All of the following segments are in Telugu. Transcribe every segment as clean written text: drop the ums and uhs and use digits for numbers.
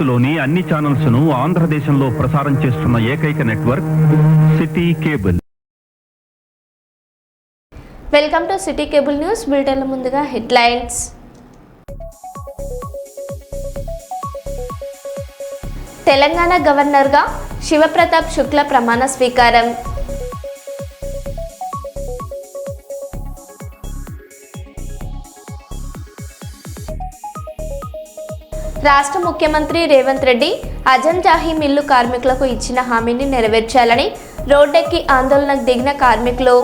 భారత్లోని అన్ని ఛానల్స్ ను ఆంధ్రదేశంలో ప్రసారం చేస్తున్న ఏకైక network city cable. Welcome to city cable news. బులెటిన్ల ముందుగా హెడ్లైన్స్. తెలంగాణ గవర్నర్గా శివప్రతాప్ శుక్ల ప్రమాణ స్వీకారం. రాష్ట్ర ముఖ్యమంత్రి రేవంత్ రెడ్డి అజంజాహి మిల్లు కార్మికులకు ఇచ్చిన హామీని నెరవేర్చాలని రోడ్డెక్కి ఆందోళనకు దిగిన కార్మికులు.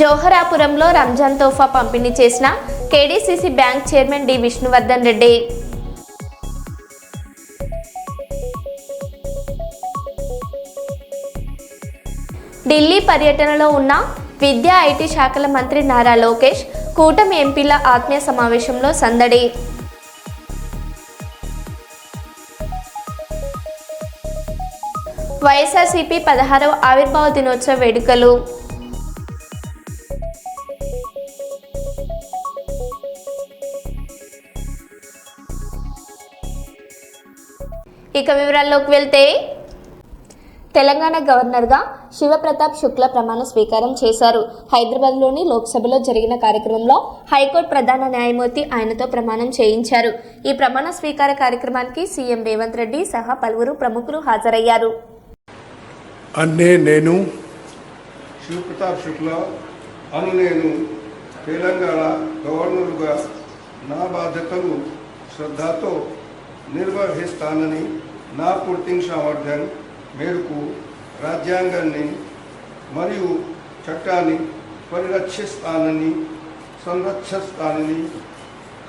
జోహరాపురంలో రంజాన్ తోఫా పంపిణీ చేసిన KDCC bank chairman D Vishnuvardhan Reddy. Delhi పర్యటనలో ఉన్న విద్యా ఐటీ శాఖల మంత్రి నారా లోకేష్ కూటమి ఎంపీల ఆత్మీయ సమావేశంలో సందడి. వైఎస్ఆర్సీపీ 16వ ఆవిర్భావ దినోత్సవ వేడుకలు. ఇక వివరాల్లోకి వెళ్తే, తెలంగాణ గవర్నర్గా శివప్రతాప్ శుక్ల ప్రమాణ స్వీకారం చేశారు. హైదరాబాద్లోని లోక్సభలో జరిగిన కార్యక్రమంలో హైకోర్టు ప్రధాన న్యాయమూర్తి ఆయనతో ప్రమాణం చేయించారు. ఈ ప్రమాణ స్వీకార కార్యక్రమానికి సీఎం రేవంత్ రెడ్డి సహా పలువురు ప్రముఖులు హాజరయ్యారు. నేను శివప్రతాప్ శుక్ల నేను తెలంగాణ గవర్నర్గా నా బాధ్యతలు శ్రద్ధతో నిర్వహిస్తానని నా పూర్తి సామర్థ్యం మేరకు రాజ్యాంగాన్ని మరియు చట్టాన్ని పరిరక్షిస్తానని సంరక్షిస్తానని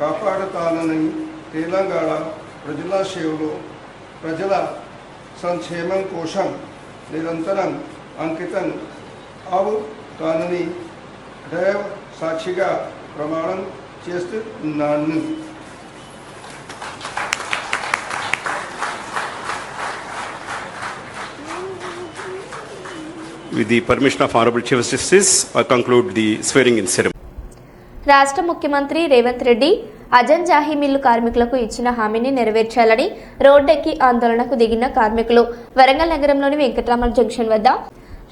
కాపాడుతానని తెలంగాణ ప్రజల సేవలో ప్రజల సంక్షేమం కోసం నిరంతరం అంకితం అవుతానని దైవ సాక్షిగా ప్రమాణం చేస్తున్నాను. With the permission of Honorable Chief Justice, I conclude the swearing-in ceremony. రాష్ట్ర ముఖ్యమంత్రి రేవంత్ రెడ్డి అజంజాహి మిల్లు కార్మికులకు ఇచ్చిన హామీని నెరవేర్చాలని రోడ్డెక్కి ఆందోళనకు దిగిన కార్మికులు. వరంగల్ నగరంలోని వెంకటరామల జంక్షన్ వద్ద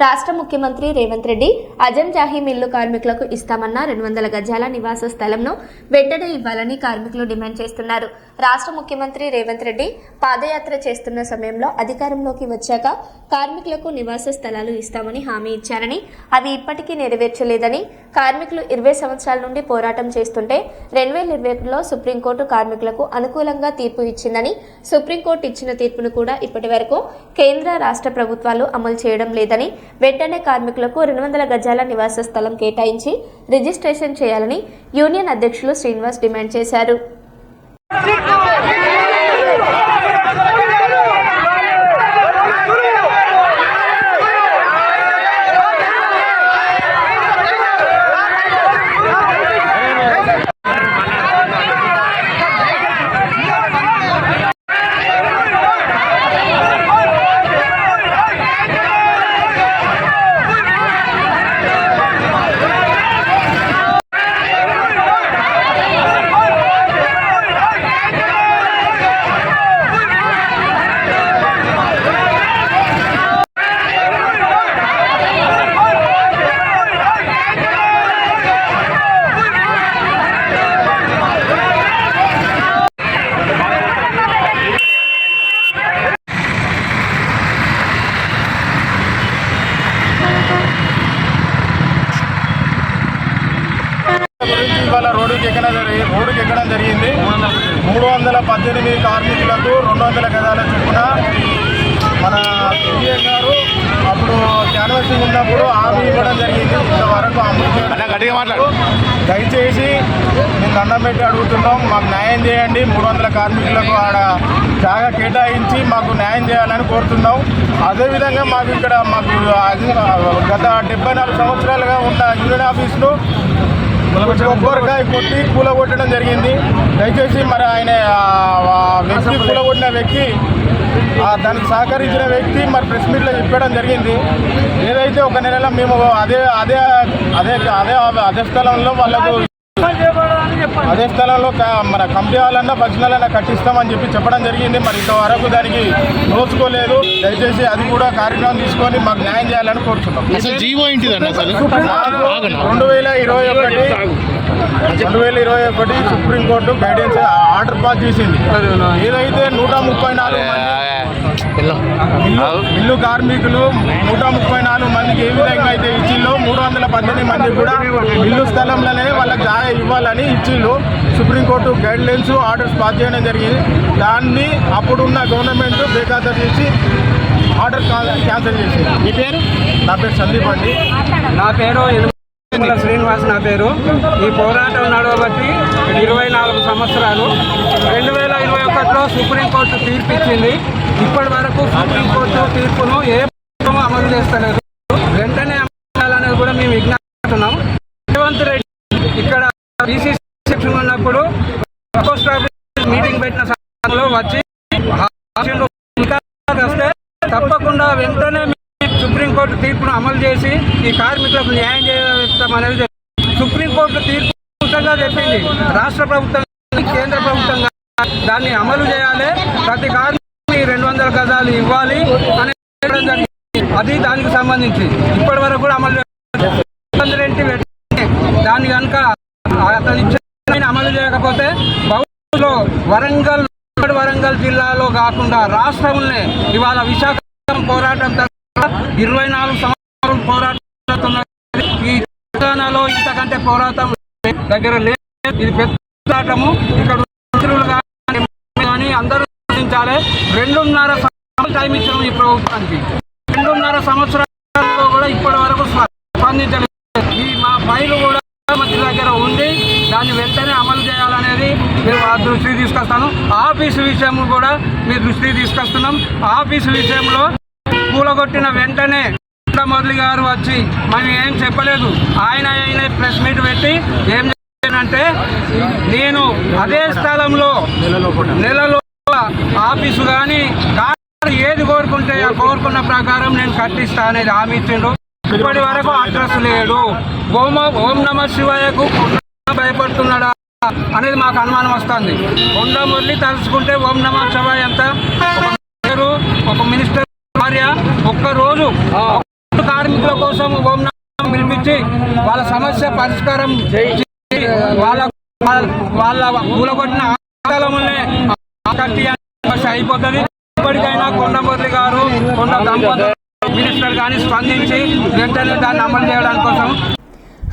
రాష్ట్ర ముఖ్యమంత్రి రేవంత్ రెడ్డి అజంజాహి మిల్లు కార్మికులకు ఇస్తామన్న 200 గజాల నివాస స్థలంను వెంటనే ఇవ్వాలని కార్మికులు డిమాండ్ చేస్తున్నారు. రాష్ట్ర ముఖ్యమంత్రి రేవంత్ రెడ్డి పాదయాత్ర చేస్తున్న సమయంలో అధికారంలోకి వచ్చాక కార్మికులకు నివాస స్థలాలు ఇస్తామని హామీ ఇచ్చారని, అవి ఇప్పటికీ నెరవేర్చలేదని, కార్మికులు 20 సంవత్సరాల నుండి పోరాటం చేస్తుంటే 2021లో సుప్రీంకోర్టు కార్మికులకు అనుకూలంగా తీర్పు ఇచ్చిందని, సుప్రీంకోర్టు ఇచ్చిన తీర్పును కూడా ఇప్పటి వరకు కేంద్ర రాష్ట్ర ప్రభుత్వాలు అమలు చేయడం లేదని, వెంటనే కార్మికులకు 200 గజాల నివాస స్థలం కేటాయించి రిజిస్ట్రేషన్ చేయాలని యూనియన్ అధ్యక్షులు శ్రీనివాస్ డిమాండ్ చేశారు. రోడ్డుకి ఎక్కడం జరిగింది. 318 కార్మికులకు 200 గజాల చొప్పున మన సీఎం గారు అప్పుడు క్యాన్వాసింగ్ ఉన్నప్పుడు హామీ ఇవ్వడం జరిగింది. ఇంతవరకు అమలు దయచేసి మేము దండం పెట్టి అడుగుతున్నాం, మాకు న్యాయం చేయండి. 300 కార్మికులకు ఆడ జాగా కేటాయించి మాకు న్యాయం చేయాలని కోరుతున్నాం. అదేవిధంగా మాకు ఇక్కడ గత 74 సంవత్సరాలుగా ఉన్న యూనియన్ ఆఫీసులు కొబ్బరికాయ కొట్టి కూలగొట్టడం జరిగింది. దయచేసి మరి ఆయన వ్యక్తి కూలగొట్టిన వ్యక్తి దానికి సహకరించిన వ్యక్తి మరి ప్రెస్ మీట్లో చెప్పడం జరిగింది. ఏదైతే ఒక నెలలో మేము అదే స్థలంలో వాళ్ళకు అదే స్థలంలో మన కంపెనీ వాళ్ళన్నా భజనాలన్నా కట్టిస్తామని చెప్పడం జరిగింది. మరి ఇంతవరకు దానికి నోచుకోలేదు. దయచేసి అది కూడా కార్యక్రమం తీసుకొని మాకు న్యాయం చేయాలని కోరుతున్నాం. 2021 సుప్రీంకోర్టు గైడెన్స్ ఆర్డర్ పాస్ చేసింది. ఏదైతే 134 మిల్లు కార్మికులు 134 మందికి ఏ విధంగా అయితే ఇచ్చిల్లో 318 మందికి కూడా మిల్లు స్థలంలోనే వాళ్ళకి జాగా ఇవ్వాలని ఇచ్చిళ్ళు. Supreme court guidelines orders pass చేయడం జరిగింది. దాన్ని అప్పుడున్న గవర్నమెంట్ బేఖాతరు చేసి ఆర్డర్ క్యాన్సిల్ చేసింది. మీ పేరు? నా పేరు సందీప్ అండి. నా పేరు శ్రీనివాస్. నా పేరు. ఈ పోరాటం నడవబట్టి 24 సంవత్సరాలు. 2021లో సుప్రీంకోర్టు తీర్పు ఇచ్చింది. ఇప్పటి వరకు సుప్రీంకోర్టు తీర్పును ఏ ప్రభుత్వం అమలు చేస్తలేదు. వెంటనే అమలు చేయాలనేది కూడా మేము విజ్ఞాపిస్తున్నాం. రేవంత్ రెడ్డి ఇక్కడ బీసీ సెక్షన్ ఉన్నప్పుడు పోస్ట్ ఆఫీస్ మీటింగ్ పెట్టిన సమయంలో వచ్చి వస్తే తప్పకుండా వెంటనే సుప్రీంకోర్టు తీర్పును అమలు చేసి ఈ కార్మికులకు న్యాయం చేస్తామనేది సుప్రీంకోర్టు తీర్పు చెప్పింది. రాష్ట్ర ప్రభుత్వం కేంద్ర ప్రభుత్వం దాన్ని అమలు చేయాలి. ప్రతి కార్మికుడికి 200 గజాలు ఇవ్వాలి అని చెప్పడం జరిగింది. అది దానికి సంబంధించి ఇప్పటి వరకు కూడా అమలు దాన్ని కనుక అతను ఇచ్చే అమలు చేయకపోతే భవిష్యత్తులో వరంగల్ జిల్లాలో కాకుండా రాష్ట్రంలో ఇవాళ విశాఖపట్నం పోరాటం 24 సంవత్సరాలు పోరాటం. ఈ తెలంగాణలో ఇంతకంటే పోరాటం దగ్గర లేదు. ఇది పెద్ద పోరాటము. ఇక్కడ కానీ అందరూ గుర్తించాలి. 2.5 సంవత్సరాలు టైం ఇచ్చాము ఈ ప్రభుత్వానికి. 2.5 సంవత్సరాల్లో కూడా ఇప్పటి వరకు స్పందించలేదు. ఈ మా ఫైలు కూడా మంత్రి దగ్గర ఉంది. దాన్ని వెంటనే అమలు చేయాలనేది మీరు దృష్టికి తీసుకొస్తాను. ఆఫీసు విషయం కూడా మీ దృష్టికి తీసుకొస్తున్నాం. ఆఫీసు విషయంలో కూలగొట్టిన వెంటనే మురళి గారు వచ్చి మనం ఏం చెప్పలేదు. ఆయన ప్రెస్ మీట్ పెట్టి ఏం చెప్పానంటే నేను అదే స్థలంలో నెలలో ఆఫీసు కానీ ఏది కోరుకుంటే ఆ కోరుకున్న ప్రకారం నేను కట్టిస్తా అనేది హామీ ఇచ్చిండు. ఇప్పటి వరకు అడ్రస్ లేడు. ఓం నమ శివాయకు భయపడుతున్నాడా అనేది మాకు అనుమానం వస్తుంది. కొండ మురళి తలుచుకుంటే ఓం నమ శివాయ అంత ఒక మినిస్టర్ భార్య ఒక్కరోజు కార్మికుల కోసం ఓం నమ పిలిపించి వాళ్ళ సమస్య పరిష్కారం వాళ్ళ కూలగొట్టిన స్థలంలోనే కట్టి అయిపోతుంది. ఇప్పటికైనా కొండ మురళి గారు కొండ దంపతులు మినిస్టర్ కానీ స్పందించి వెంటనే దాన్ని అమలు చేయడం కోసం.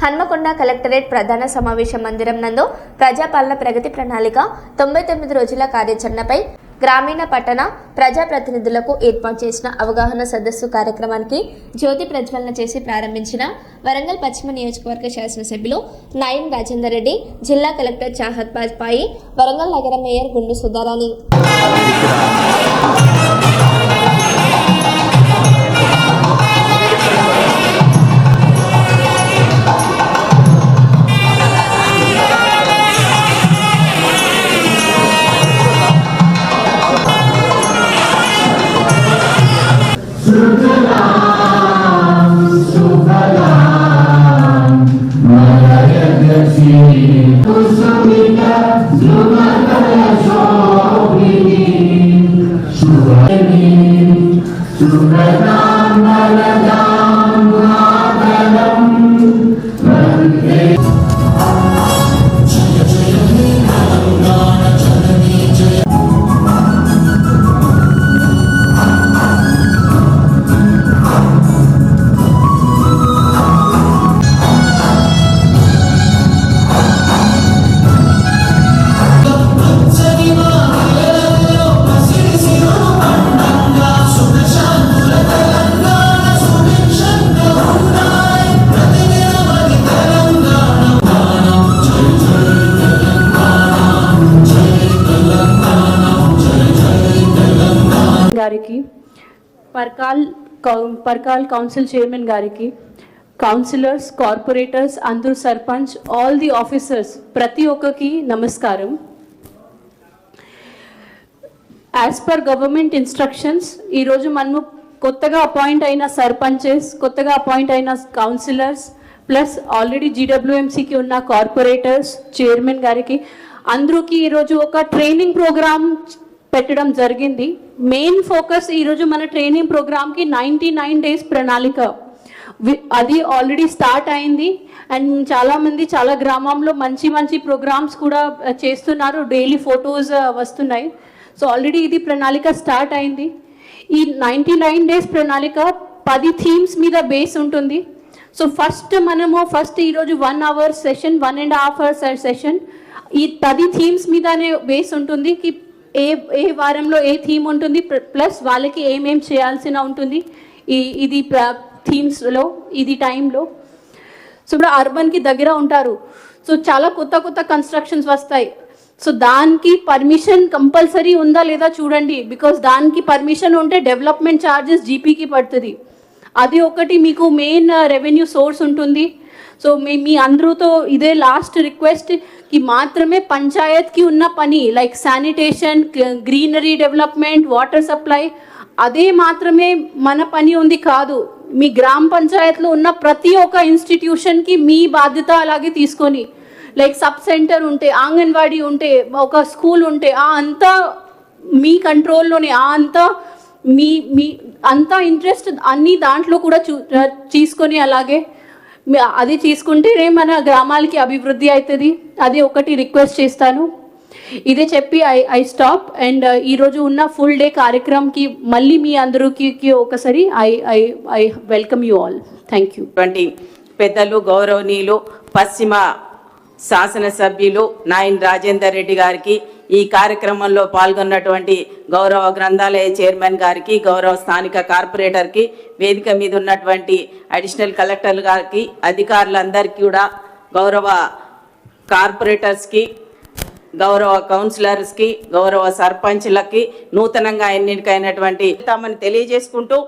హన్మకొండ కలెక్టరేట్ ప్రధాన సమావేశ మందిరం నందు ప్రజాపాలన ప్రగతి ప్రణాళిక 99 రోజుల కార్యాచరణపై గ్రామీణ పట్టణ ప్రజాప్రతినిధులకు ఏర్పాటు చేసిన అవగాహన సదస్సు కార్యక్రమానికి జ్యోతి ప్రజ్వలన చేసి ప్రారంభించిన వరంగల్ పశ్చిమ నియోజకవర్గ శాసనసభ్యులు నాయం రాజేందర్ రెడ్డి, జిల్లా కలెక్టర్ చాహత్ బాజ్పాయి, వరంగల్ నగర మేయర్ గుండు సుధారాణి. గారికి, పర్కాల్ కౌన్సిల్ చైర్మన్ గారికి, కౌన్సిలర్స్, కార్పొరేటర్స్, అందరూ సర్పంచ్, ఆల్ ది ఆఫీసర్స్, ప్రతి ఒక్కరికి నమస్కారం. యాజ్ పర్ గవర్నమెంట్ ఇన్స్ట్రక్షన్స్ ఈరోజు మనము కొత్తగా అపాయింట్ అయిన సర్పంచెస్, కొత్తగా అపాయింట్ అయిన కౌన్సిలర్స్, ప్లస్ ఆల్రెడీ జీడబ్ల్యూఎంసీకి ఉన్న కార్పొరేటర్స్ చైర్మన్ గారికి అందరికి ఈరోజు ఒక ట్రైనింగ్ ప్రోగ్రామ్ పెట్టడం జరిగింది. మెయిన్ ఫోకస్ ఈరోజు మన ట్రైనింగ్ ప్రోగ్రామ్కి 99 డేస్ ప్రణాళిక అది ఆల్రెడీ స్టార్ట్ అయింది. అండ్ చాలామంది చాలా గ్రామంలో మంచి మంచి ప్రోగ్రామ్స్ కూడా చేస్తున్నారు, డైలీ ఫొటోస్ వస్తున్నాయి. సో ఆల్రెడీ ఇది ప్రణాళిక స్టార్ట్ అయింది. ఈ 99 డేస్ ప్రణాళిక 10 థీమ్స్ మీద బేస్ ఉంటుంది. సో ఫస్ట్ ఈరోజు 1 అవర్ సెషన్, 1.5 అవర్స్ సెషన్ ఈ 10 థీమ్స్ మీదనే బేస్ ఉంటుంది. కి ఏ వారంలో ఏ థీమ్ ఉంటుంది, ప్లస్ వాళ్ళకి ఏమేం చేయాల్సిన ఉంటుంది ఇది థీమ్స్లో ఇది టైంలో. సో ఇప్పుడు అర్బన్కి దగ్గర ఉంటారు, సో చాలా కొత్త కొత్త కన్స్ట్రక్షన్స్ వస్తాయి. సో దానికి పర్మిషన్ కంపల్సరీ ఉందా లేదా చూడండి, బికాస్ దానికి పర్మిషన్ ఉంటే డెవలప్మెంట్ ఛార్జెస్ జీపీకి పడుతుంది. అది ఒకటి మీకు మెయిన్ రెవెన్యూ సోర్స్ ఉంటుంది. సో మీ అందరితో ఇదే లాస్ట్ రిక్వెస్ట్కి మాత్రమే పంచాయత్కి ఉన్న పని like sanitation, greenery development, water supply అదే మాత్రమే మన పని ఉంది కాదు. మీ గ్రామ పంచాయత్లో ఉన్న ప్రతి ఒక్క ఇన్స్టిట్యూషన్కి మీ బాధ్యత అలాగే తీసుకొని, లైక్ సబ్ సెంటర్ ఉంటే, ఆంగన్వాడీ ఉంటే, ఒక స్కూల్ ఉంటే అంతా మీ కంట్రోల్లోనే, అంతా మీ అంతా ఇంట్రెస్ట్ అన్ని దాంట్లో కూడా తీసుకొని అలాగే అది తీసుకుంటేనే మన గ్రామాలకి అభివృద్ధి అవుతుంది. అది ఒకటి రిక్వెస్ట్ చేస్తాను. ఇదే చెప్పి ఐ స్టాప్. అండ్ ఈరోజు ఉన్న ఫుల్ డే కార్యక్రమంకి మళ్ళీ మీ అందరికి ఒకసారి I welcome you all. Thank you. పెద్దలు గౌరవనీయులు పశ్చిమ శాసనసభ్యులు నాయన్ రాజేందర్ రెడ్డి గారికి, ఈ కార్యక్రమంలో పాల్గొన్నటువంటి గౌరవ గ్రంథాలయ చైర్మన్ గారికి, గౌరవ స్థానిక కార్పొరేటర్కి, వేదిక మీద ఉన్నటువంటి అడిషనల్ కలెక్టర్ గారికి, అధికారులందరికీ కూడా, గౌరవ కార్పొరేటర్స్కి, గౌరవ కౌన్సిలర్స్కి, గౌరవ సర్పంచ్లకి, నూతనంగా ఎన్నికైనటువంటి తమని తెలియజేసుకుంటూ,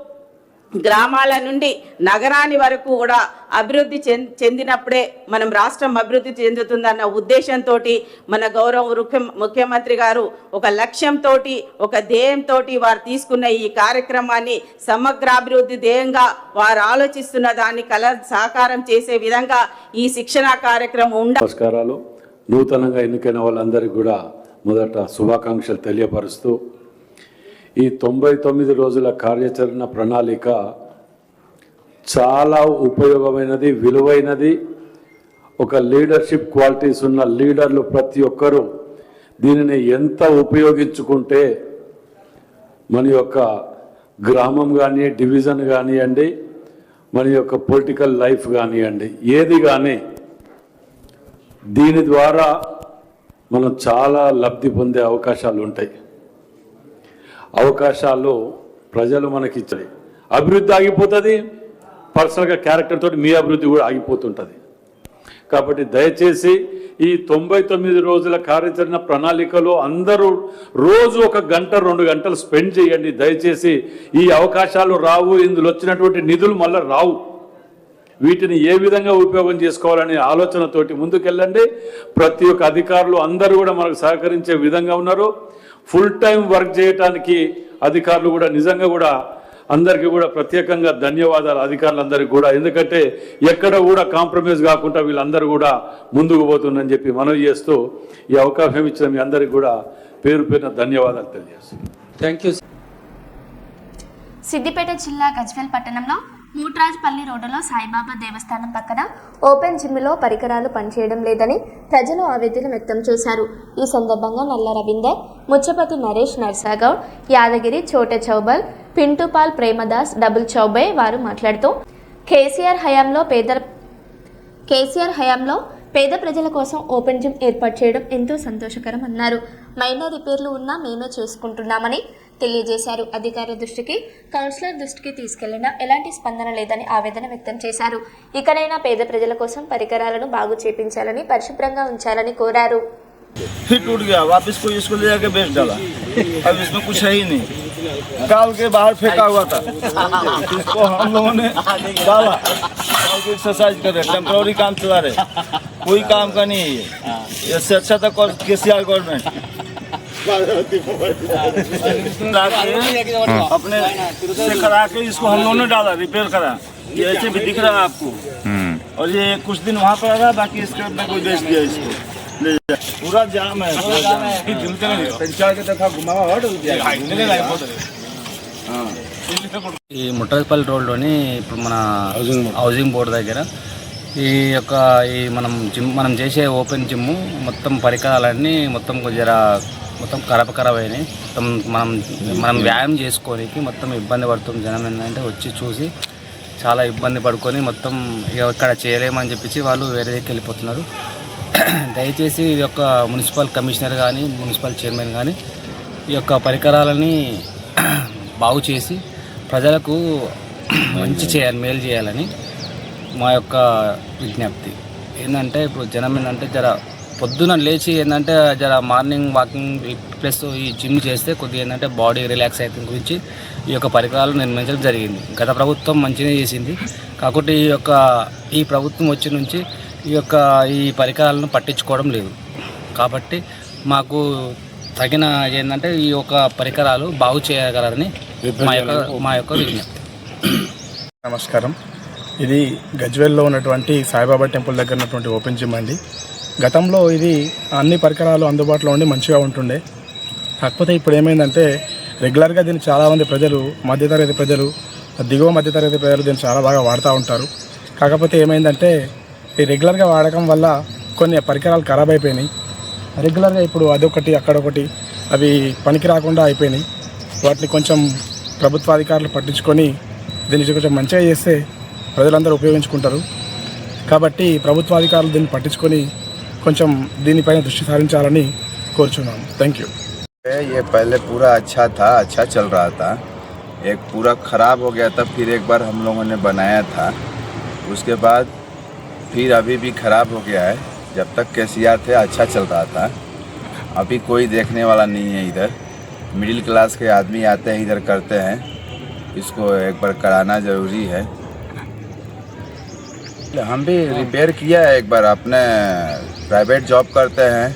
గ్రామాల నుండి నగరాని వరకు కూడా అభివృద్ధి చెందినప్పుడే మనం రాష్ట్రం అభివృద్ధి చెందుతుందన్న ఉద్దేశంతో మన గౌరవ ముఖ్యమంత్రి గారు ఒక లక్ష్యంతో, ఒక ధ్యేయంతో వారు తీసుకున్న ఈ కార్యక్రమాన్ని సమగ్రాభివృద్ధి ధ్యేయంగా వారు ఆలోచిస్తున్న దాన్ని సాకారం చేసే విధంగా ఈ శిక్షణ కార్యక్రమం నమస్కారాలు. నూతనంగా ఎన్నికైన వాళ్ళందరికీ కూడా మొదట శుభాకాంక్షలు తెలియపరుస్తూ, ఈ 99 రోజుల కార్యాచరణ ప్రణాళిక చాలా ఉపయోగమైనది, విలువైనది. ఒక లీడర్షిప్ క్వాలిటీస్ ఉన్న లీడర్లు ప్రతి ఒక్కరూ దీనిని ఎంత ఉపయోగించుకుంటే మన యొక్క గ్రామం కానీ, డివిజన్ కానివ్వండి, మన యొక్క పొలిటికల్ లైఫ్ కానివ్వండి, ఏది కానీ దీని ద్వారా మనం చాలా లబ్ధి పొందే అవకాశాలు ఉంటాయి. అవకాశాలు ప్రజలు మనకి ఇచ్చాయి. అభివృద్ధి ఆగిపోతుంది, పర్సనల్గా క్యారెక్టర్ తోటి మీ అభివృద్ధి కూడా ఆగిపోతుంటుంది. కాబట్టి దయచేసి ఈ 99 రోజుల కార్యాచరణ ప్రణాళికలో అందరూ రోజు 1 గంట 2 గంటలు స్పెండ్ చేయండి. దయచేసి ఈ అవకాశాలు రావు, ఇందులో వచ్చినటువంటి నిధులు మళ్ళీ రావు. వీటిని ఏ విధంగా ఉపయోగం చేసుకోవాలనే ఆలోచనతోటి ముందుకెళ్ళండి. ప్రతి ఒక్క అధికారులు అందరూ కూడా మనకు సహకరించే విధంగా ఉన్నారు. ఫుల్ టైం వర్క్ చేయడానికి అధికారులు కూడా నిజంగా కూడా అందరికీ కూడా ప్రత్యేకంగా ధన్యవాదాలు అధికారులందరికీ కూడా. ఎందుకంటే ఎక్కడ కూడా కాంప్రమైజ్ కాకుండా వీళ్ళందరూ కూడా ముందుకు పోతుందని చెప్పి మనవి చేస్తూ ఈ అవకాశం ఇచ్చిన మీ అందరికీ కూడా పేరు పేరున ధన్యవాదాలు తెలియజేస్తున్నాను. Thank you. సిద్దిపేట జిల్లా గజ్వేల్ పట్టణంలో మూట్రాజ్పల్లి రోడ్డులో సాయిబాబా దేవస్థానం పక్కన ఓపెన్ జిమ్లో పరికరాలు పనిచేయడం లేదని ప్రజలు ఆవేదన వ్యక్తం చేశారు. ఈ సందర్భంగా నల్ల రవీందర్, ముచ్చపతి నరేష్, నర్సాగౌడ్, యాదగిరి, చోట చౌబల్, పింటూపాల్, ప్రేమదాస్, డబుల్ చౌబే వారు మాట్లాడుతూ కేసీఆర్ హయాంలో పేద ప్రజల కోసం ఓపెన్ జిమ్ ఏర్పాటు చేయడం ఎంతో సంతోషకరం అన్నారు. మైనర్ రిపేర్లు ఉన్నా మేమే చేసుకుంటున్నామని తెలియజేశారు. అధికారుల దృష్టికి, కౌన్సిలర్ దృష్టికి తీసుకెళ్లినా ఎలాంటి స్పందన లేదని ఆవేదన వ్యక్తం చేశారు. ఇకనైనా పేద ప్రజల కోసం పరికరాలను బాగు చేపించాలని, పరిశుభ్రంగా ఉంచాలని కోరారు. टूट गया, वापस कोई इसको ले जाके बेच डाला. अब इसमें कुछ है ही नहीं, गाल के बाहर फेंका हुआ था. इसको हम लोगों ने डाला, एक्सरसाइज कर रहे, टेम्पररी काम चला रहे, कोई काम का नहीं है ये. इससे अच्छा था केसीआर गवर्नमेंट अपने से करा के इसको हम लोगों ने डाला, रिपेयर करा. ये ऐसे भी दिख रहा है आपको, और ये कुछ दिन वहाँ पर रहा, बाकी इसके अंदर कोई बेच दिया इसको, ले जा। पूरा जाम है, ఈ ముట్టపల్లి రోడ్లోని ఇప్పుడు మన హౌసింగ్ బోర్డు దగ్గర ఈ యొక్క మనం చేసే ఓపెన్ జిమ్ మొత్తం పరికరాలన్నీ మొత్తం మొత్తం ఖరాబ్ అయినాయి. మొత్తం మనం వ్యాయామం చేసుకోనికి మొత్తం ఇబ్బంది పడుతుంది. జనం ఏంటంటే వచ్చి చూసి చాలా ఇబ్బంది పడుకొని మొత్తం ఇక్కడ చేయలేమని చెప్పేసి వాళ్ళు వేరే దగ్గరికి వెళ్ళిపోతున్నారు. దయచేసి ఈ యొక్క మున్సిపల్ కమిషనర్ కానీ మున్సిపల్ చైర్మన్ కానీ ఈ యొక్క పరికరాలని బాగు చేసి ప్రజలకు మంచి చేయాలి, మేలు చేయాలని మా యొక్క విజ్ఞప్తి. ఏంటంటే ఇప్పుడు జనం ఏంటంటే పొద్దున లేచి ఏంటంటే మార్నింగ్ వాకింగ్ ప్లస్ ఈ జిమ్ చేస్తే కొద్దిగా ఏంటంటే బాడీ రిలాక్స్ అయితే గురించి ఈ యొక్క పరికరాలు నిర్మించడం జరిగింది. గత ప్రభుత్వం మంచిగా చేసింది, కాకపోతే ఈ ప్రభుత్వం వచ్చి నుంచి ఈ పరికరాలను పట్టించుకోవడం లేదు. కాబట్టి మాకు తగిన ఏంటంటే ఈ యొక్క పరికరాలు బాగు చేయగలరని మా యొక్క విజ్ఞప్తి. నమస్కారం. ఇది గజ్వేల్లో ఉన్నటువంటి సాయిబాబా టెంపుల్ దగ్గర ఉన్నటువంటి ఓపెన్ జిమ్ అండి. గతంలో ఇది అన్ని పరికరాలు అందుబాటులో ఉండి మంచిగా ఉంటుండే. కాకపోతే ఇప్పుడు ఏమైందంటే రెగ్యులర్గా దీన్ని చాలామంది ప్రజలు, మధ్యతరగతి ప్రజలు, దిగువ మధ్యతరగతి ప్రజలు దీన్ని చాలా బాగా వాడుతూ ఉంటారు. కాకపోతే ఏమైందంటే ఈ రెగ్యులర్గా వాడకం వల్ల కొన్ని పరికరాలు ఖరాబ్ అయిపోయినాయి. రెగ్యులర్గా ఇప్పుడు అదొకటి అక్కడొకటి అవి పనికి రాకుండా అయిపోయినాయి. వాటిని కొంచెం ప్రభుత్వాధికారులు పట్టించుకొని దీన్ని కొంచెం మంచిగా చేస్తే ప్రజలందరూ ఉపయోగించుకుంటారు. కాబట్టి ప్రభుత్వాధికారులు దీన్ని పట్టించుకొని కొంచెం దీనిపైన దృష్టి సారించాలని కోరుచున్నాను. Thank you. ये पहले पूरा अच्छा था, अच्छा चल रहा था, एक पूरा ख़राब हो गया था, फिर एक बार हम लोगों ने बनाया था, उसके बाद फिर अभी भी ख़राब हो गया है. जब तक केसीआर थे अच्छा चल रहा था, अभी कोई देखने वाला नहीं है. इधर मिडिल क्लास के आदमी आते हैं, इधर करते हैं. इसको एक बार कराना ज़रूरी है. हम भी रिपेयर किया है एक बार, अपने प्राइवेट जॉब करते हैं,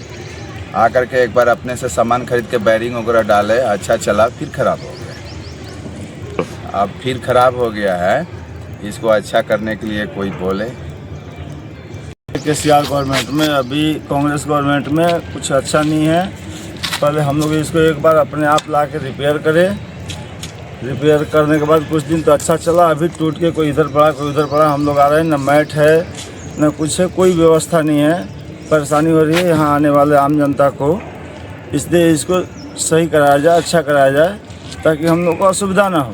आकर के एक बार अपने से सामान खरीद के बैरिंग वगैरह डाले, अच्छा चला, फिर ख़राब हो गया. अब फिर ख़राब हो गया है, इसको अच्छा करने के लिए कोई बोले. केसीआर गवर्नमेंट में, अभी कांग्रेस गवर्नमेंट में कुछ अच्छा नहीं है. पहले हम लोग इसको एक बार अपने आप ला के रिपेयर करें. रिपेयर करने के बाद कुछ दिन तो अच्छा चला, अभी टूट के कोई इधर पड़ा कोई उधर पड़ा. हम लोग आ रहे हैं, न मैट है न कुछ है, कोई व्यवस्था नहीं है. परेशानी हो रही है यहाँ आने वाले आम जनता को. इसलिए इसको सही कराया जाए, अच्छा कराया जाए, ताकि हम लोग को असुविधा ना हो.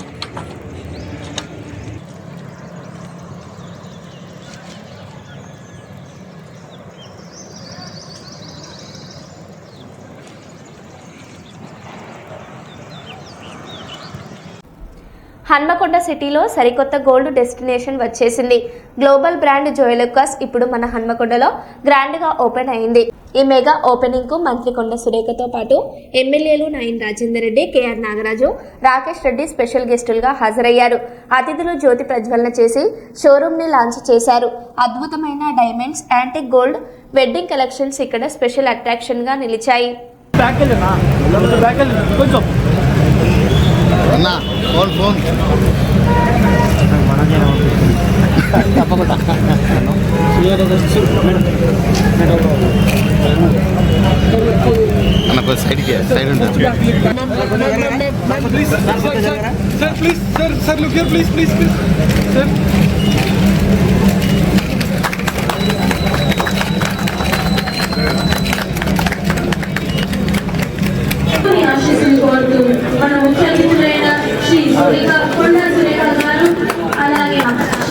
హన్మకొండ సిటీలో సరికొత్త గోల్డ్ డెస్టినేషన్ వచ్చేసింది. గ్లోబల్ బ్రాండ్ జోయలుకాస్ ఇప్పుడు మన హన్మకొండలో గ్రాండ్ గా ఓపెన్ అయింది. ఈ మెగా ఓపెనింగ్ కు మంత్రి కొండ సురేఖతో పాటు ఎమ్మెల్యేలు నాయన్ రాజేందర్ రెడ్డి, కేఆర్ నాగరాజు, రాకేష్ రెడ్డి స్పెషల్ గెస్టులుగా హాజరయ్యారు. అతిథులు జ్యోతి ప్రజ్వలన చేసి షోరూమ్ ని లాంచ్ చేశారు. అద్భుతమైన diamonds, antique gold, wedding collections ఇక్కడ స్పెషల్ అట్రాక్షన్ గా నిలిచాయి. మన ముఖ్య అతిథులైన శ్రీ కొండ సురేఖ గారు, అలాగే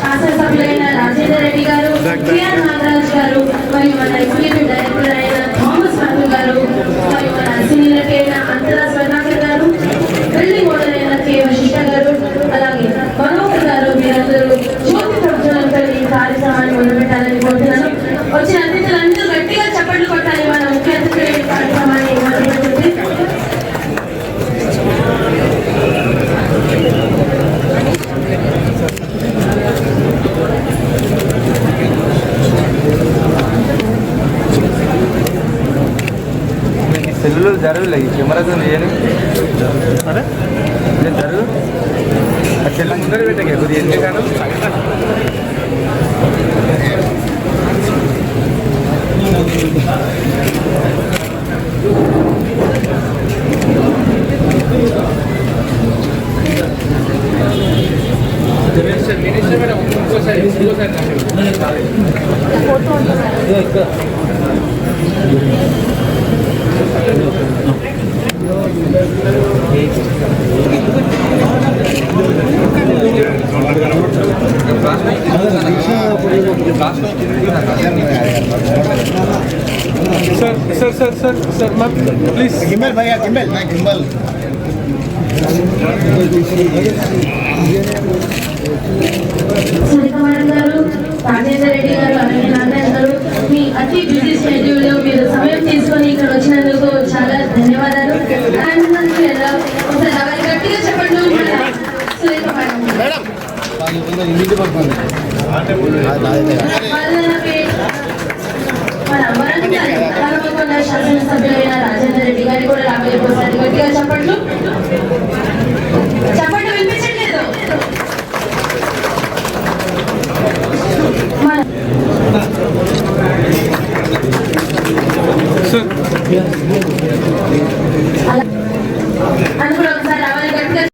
శాసనసభ్యులైన రాజేందర్ రెడ్డి గారు, కేఆర్ నాగరాజ్ గారు, మరియు మన ఎగ్జిక్యూటివ్ డైరెక్టర్ అయిన థామస్ మధు గారు, మరియు మన సీనియర్ అయిన అంతరా స్వర్ణాకర్ గారు, బిల్డింగ్ ఓనర్ అయిన కే వశిష్ఠ గారు, అలాగే మనోహర్ గారు, మీరందరూ జ్యోతి ప్రజ్వలనతో ఈ కార్యక్రమాన్ని మొదలుపెట్టాలని కోరుతున్నాను. వచ్చిన అతిథులందరూ గట్టిగా చప్పట్లు కొట్టాలి. మన ముఖ్య అతిథులు ఈ కార్యక్రమాన్ని మొదలుపెట్టింది. సెల్లులు జరగలేదు, కెమెరా జరుగు. सर मैम प्लीज गिम्बल भैया गिम्बल मैं गिम्बल సునీత మేడం గారు, రాజేందర్ రెడ్డి గారు, అలాగే నారాయణ గారు, మీ అతి బిజీ షెడ్యూల్ లో మీరు సమయం తీసుకొని ఇక్కడ వచ్చినందుకు చాలా ధన్యవాదాలు. ఒకసారి అవన్నీ గట్టిగా చెప్పండి. సునీత మేడం మన వరంగల్ హనుమకొండ శాసనసభ్యులైన రాజేందర్ రెడ్డి గారి కూడా రాబోయే ఒకసారి గట్టిగా చెప్పండి. చెప్పండి, వినిపించట్లేదు. అని కూడా ఒకసారి రావాలి గట్టిగా.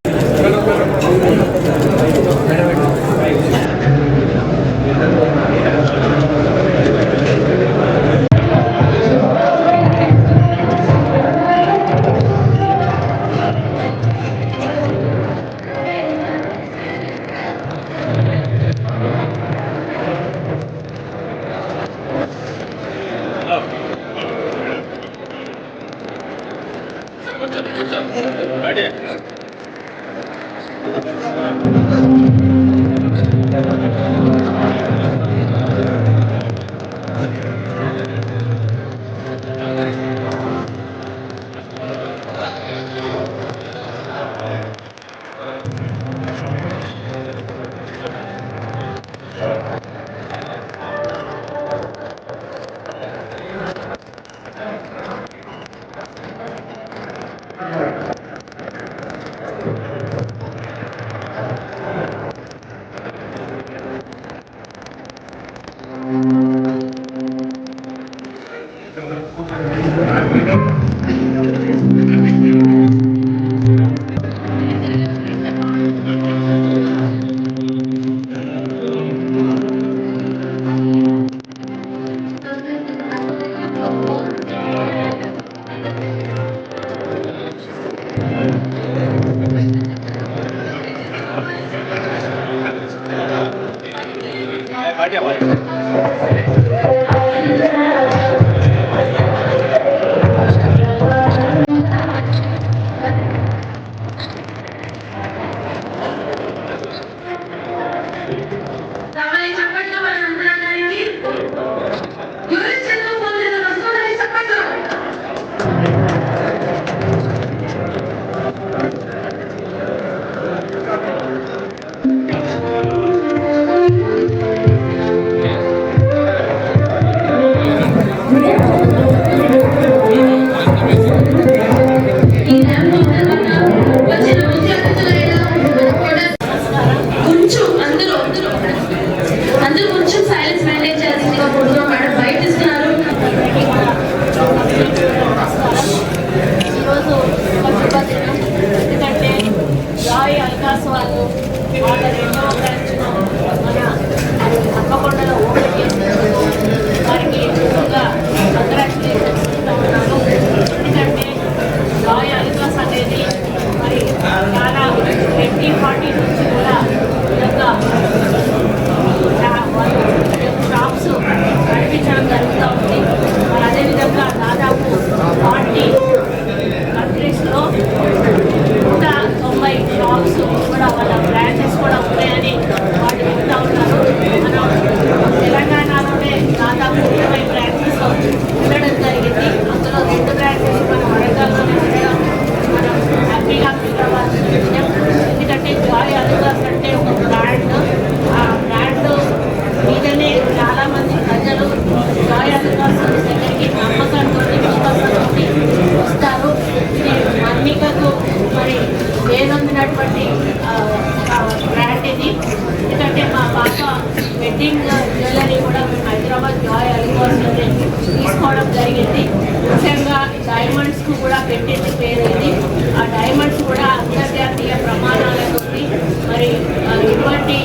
ఎటువంటి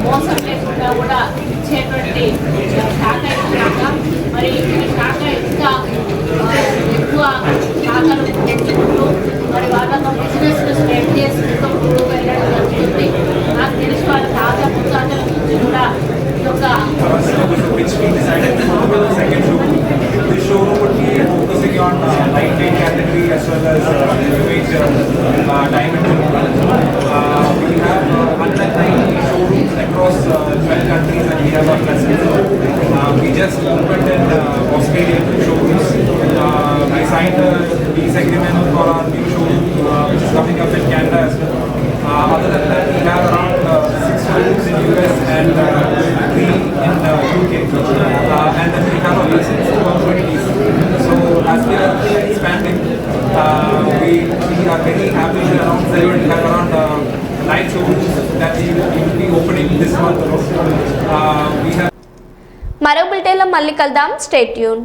మోసం లేకుండా కూడా ఇచ్చేటువంటి శాఖ శాఖ. మరి ఈ శాఖ ఇంకా ఎక్కువ శాఖలు పెంచుకుంటూ మరి వాళ్ళ బిజినెస్ స్ప్రెడ్ చేసుకుంటూ ముందుకు వెళ్ళడం జరుగుతుంది. నాకు తెలిసి వాళ్ళ తాజా పుస్తకాల నుంచి కూడా ఈ యొక్క This showroom would be focusing on lightweight category as well as heavyweight diamond jewelry. We have 190 showrooms across 12 countries and we have our presence. We just opened in Australia showrooms. We signed a lease agreement for our new showroom which is coming up in Canada as well. Other than that, we have around 6 showrooms in US and 3 in UK. And then we have a presence in 20. So as we are expanding, we are very happy that around 7 we have around 9 showrooms that we will be opening this month alone. We have మరో బులెటిన్లో మళ్ళీ కలుద్దాం. Stay tune.